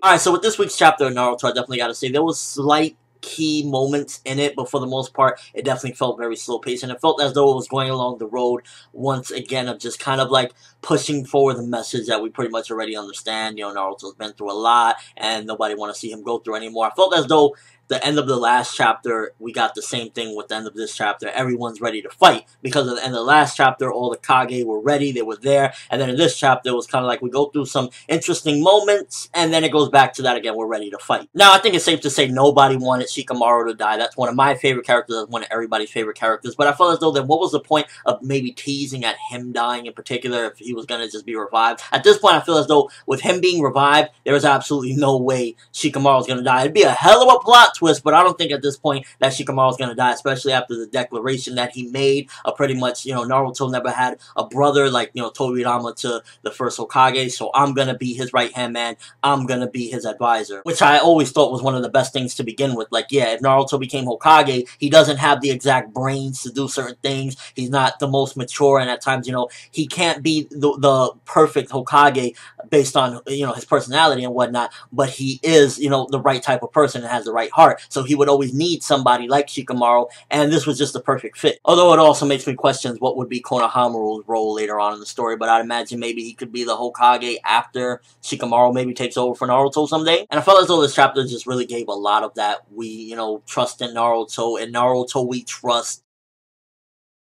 Alright, so with this week's chapter of Naruto, I definitely gotta say, there was slight key moments in it, but for the most part, it definitely felt very slow paced, and it felt as though it was going along the road once again of just kind of like pushing forward the message that we pretty much already understand. You know, Naruto's been through a lot, and nobody want to see him go through anymore. I felt as though the end of the last chapter, we got the same thing with the end of this chapter. Everyone's ready to fight, because at the end of the last chapter, all the Kage were ready, they were there, and then in this chapter, it was kind of like we go through some interesting moments, and then it goes back to that again, we're ready to fight. Now, I think it's safe to say nobody wanted Shikamaru to die. That's one of my favorite characters, that's one of everybody's favorite characters, but I felt as though then what was the point of maybe teasing at him dying in particular if he was going to just be revived? At this point, I feel as though with him being revived, there is absolutely no way Shikamaru is going to die. It'd be a hell of a plot twist, but I don't think at this point that Shikamaru is going to die, especially after the declaration that he made of pretty much, you know, Naruto never had a brother like, you know, Toriyama to the first Hokage, so I'm going to be his right-hand man, I'm going to be his advisor, which I always thought was one of the best things to begin with. Like, yeah, if Naruto became Hokage, he doesn't have the exact brains to do certain things, he's not the most mature, and at times, you know, he can't be the perfect Hokage based on, you know, his personality and whatnot, but he is, you know, the right type of person and has the right heart, so he would always need somebody like Shikamaru, and this was just the perfect fit. Although it also makes me question what would be Konohamaru's role later on in the story, but I'd imagine maybe he could be the Hokage after Shikamaru maybe takes over for Naruto someday. And I felt as though this chapter just really gave a lot of that. We, you know, trust in Naruto, and Naruto we trust.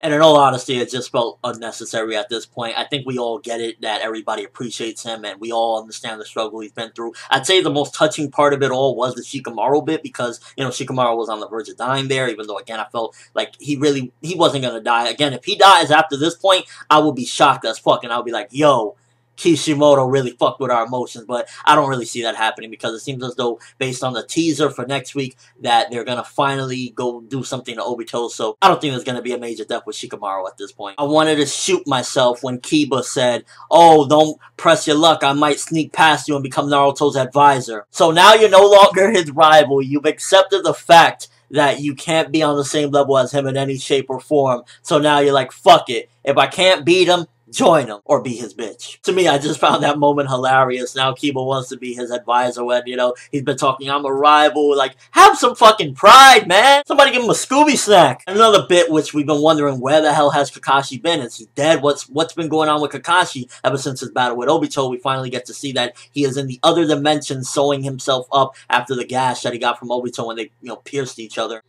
And in all honesty, it just felt unnecessary at this point. I think we all get it, that everybody appreciates him, and we all understand the struggle he's been through. I'd say the most touching part of it all was the Shikamaru bit, because, you know, Shikamaru was on the verge of dying there, even though, again, I felt like he wasn't going to die. Again, if he dies after this point, I will be shocked as fuck, and I'll be like, yo, Kishimoto really fucked with our emotions, but I don't really see that happening, because it seems as though, based on the teaser for next week, that they're gonna finally go do something to Obito, so I don't think there's gonna be a major death with Shikamaru at this point. I wanted to shoot myself when Kiba said, oh, don't press your luck, I might sneak past you and become Naruto's advisor. So now you're no longer his rival, you've accepted the fact that you can't be on the same level as him in any shape or form, so now you're like, fuck it, if I can't beat him, join him, or be his bitch. To me, I just found that moment hilarious. Now Kiba wants to be his advisor when, you know, he's been talking, I'm a rival. Like, have some fucking pride, man. Somebody give him a Scooby snack. Another bit which we've been wondering, where the hell has Kakashi been? Is he dead? What's been going on with Kakashi ever since his battle with Obito? We finally get to see that he is in the other dimension, sewing himself up after the gash that he got from Obito when they, you know, pierced each other.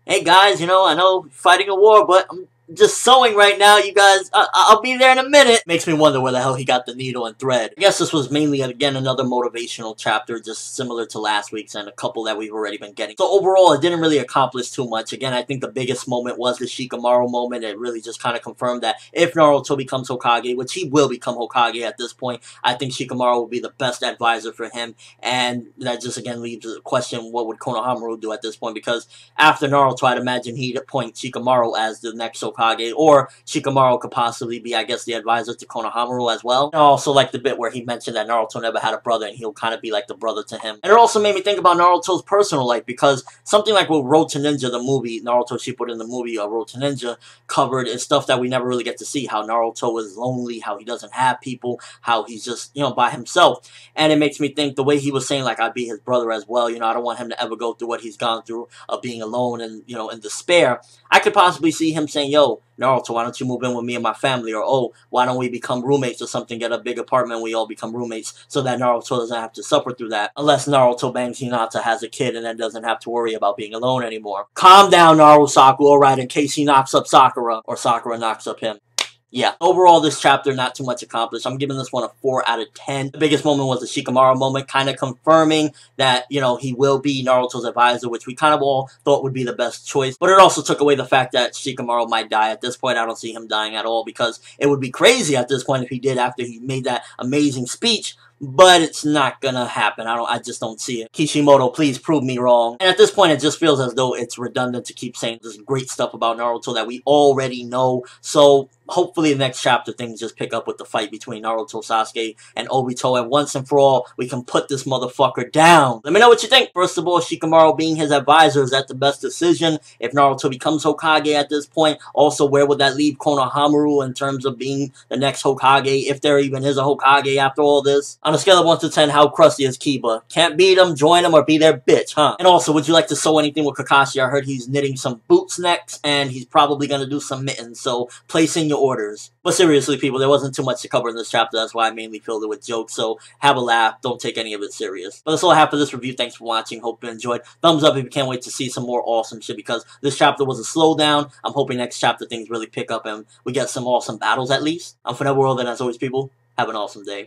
Hey guys, you know, I know fighting a war, but I'm just sewing right now, you guys. I'll be there in a minute. Makes me wonder where the hell he got the needle and thread. I guess this was mainly, again, another motivational chapter, just similar to last week's and a couple that we've already been getting. So overall, it didn't really accomplish too much. Again, I think the biggest moment was the Shikamaru moment. It really just kind of confirmed that if Naruto becomes Hokage, which he will become Hokage at this point, I think Shikamaru will be the best advisor for him. And that just, again, leaves the question, what would Konohamaru do at this point? Because after Naruto, I'd imagine he'd appoint Shikamaru as the next Hokage. Or Shikamaru could possibly be, I guess, the advisor to Konohamaru as well. I also like the bit where he mentioned that Naruto never had a brother, and he'll kind of be like the brother to him. And it also made me think about Naruto's personal life, because something like with Road to Ninja, the movie, Naruto Shippuden, the movie Road to Ninja, covered is stuff that we never really get to see. How Naruto is lonely, how he doesn't have people, how he's just, you know, by himself. And it makes me think, the way he was saying, like, I'd be his brother as well, you know, I don't want him to ever go through what he's gone through of being alone and, you know, in despair. I could possibly see him saying, yo, Naruto, why don't you move in with me and my family? Or, oh, why don't we become roommates or something, get a big apartment, we all become roommates, so that Naruto doesn't have to suffer through that. Unless Naruto bangs Hinata, has a kid, and then doesn't have to worry about being alone anymore. Calm down, Narusaku, alright, in case he knocks up Sakura, or Sakura knocks up him. Yeah, overall, this chapter, not too much accomplished. I'm giving this one a 4 out of 10. The biggest moment was the Shikamaru moment, kind of confirming that, you know, he will be Naruto's advisor, which we kind of all thought would be the best choice. But it also took away the fact that Shikamaru might die. At this point, I don't see him dying at all, because it would be crazy at this point if he did after he made that amazing speech. But it's not gonna happen. I just don't see it. Kishimoto, please prove me wrong. And at this point, it just feels as though it's redundant to keep saying this great stuff about Naruto that we already know. So hopefully the next chapter things just pick up with the fight between Naruto, Sasuke, and Obito, and once and for all, we can put this motherfucker down. Let me know what you think. First of all, Shikamaru being his advisor, is that the best decision? If Naruto becomes Hokage at this point, also where would that leave Konohamaru in terms of being the next Hokage, if there even is a Hokage after all this? On a scale of 1 to 10, how crusty is Kiba? Can't beat him, join him, or be their bitch, huh? And also, would you like to sew anything with Kakashi? I heard he's knitting some boots next, and he's probably gonna do some mittens, so place in your orders. But seriously, people, there wasn't too much to cover in this chapter. That's why I mainly filled it with jokes, so have a laugh. Don't take any of it serious. But that's all I have for this review. Thanks for watching. Hope you enjoyed. Thumbs up if you can't wait to see some more awesome shit, because this chapter was a slowdown. I'm hoping next chapter things really pick up and we get some awesome battles at least. I'm ForneverWorld, and as always, people, have an awesome day.